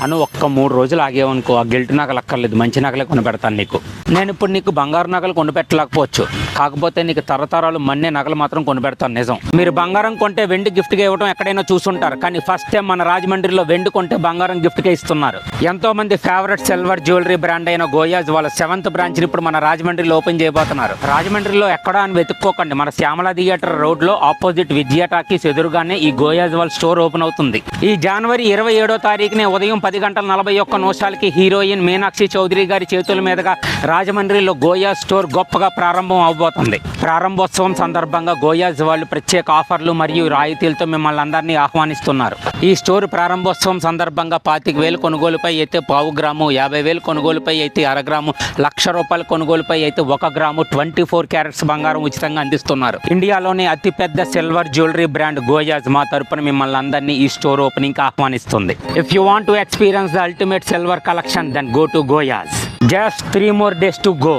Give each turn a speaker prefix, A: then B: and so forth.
A: అని ఒక్క 3 రోజులు ఆగేవనుకో, ఆ గిల్ట్ నగలు అక్కర్లేదు, మంచి నగలే కొనిపెడతాను నీకు. నేను ఇప్పుడు నీకు బంగారు నగలు కొనిపెట్టలేకపోవచ్చు, కాకపోతే నీకు తరతరాలు మన్నే నగలు మాత్రం కొనిపెడతాను నిజం. మీరు బంగారం కొంటే వెండి గిఫ్ట్గా ఇవ్వడం ఎక్కడైనా చూసుంటారు, కానీ ఫస్ట్ టైం మన రాజమండ్రిలో వెండి కొంటే బంగారం గిఫ్ట్గా ఇస్తున్నారు. ఎంతో మంది ఫేవరెట్ సిల్వర్ జ్యువెలరీ బ్రాండ్ అయిన గోయాజ్ వాళ్ళ 7th బ్రాంచ్ని ఇప్పుడు మన రాజమండ్రిలో ఓపెన్ చేయబోతున్నారు. రాజమండ్రిలో ఎక్కడా అని వెతుక్కోకండి, మన శ్యామల థియేటర్ రోడ్లో ఆపోజిట్ విజయ టాకీస్ ఎదురుగానే ఈ గోయాజ్ వాళ్ళ స్టోర్ ఓపెన్ అవుతుంది. ఈ జనవరి 27వ తారీఖునే ఉదయం 10:41 హీరోయిన్ మీనాక్షి చౌదరి గారి చేతుల మీదుగా రాజమండ్రిలో గోయాజ్ స్టోర్ గొప్పగా ప్రారంభం అవబోతుంది. ప్రారంభోత్సవం సందర్భంగా గోయాజ్ వాళ్ళు ప్రత్యేక ఆఫర్లు మరియు రాయితీలతో మిమ్మల్ని అందరినీ ఆహ్వానిస్తున్నారు. ఈ స్టోర్ ప్రారంభోత్సవం సందర్భంగా 25,000 కొనుగోలుపై అయితే 1/4 గ్రాము, 50,000 కొనుగోలుపై అయితే 1/2 గ్రాము, ₹1,00,000 కొనుగోలుపై అయితే 1 గ్రాము 24 క్యారెట్స్ బంగారం ఉచితంగా అందిస్తున్నారు. ఇండియాలోనే అతిపెద్ద సిల్వర్ జ్యువెలరీ బ్రాండ్ గోయాజ్ మా తరపున మిమ్మల్ని అందరినీ ఈ స్టోర్ ఓపెనింగ్ కి ఆహ్వానిస్తుంది. If you want to experience the ultimate silver collection, then go to Goyaz. Just 3 more days to go.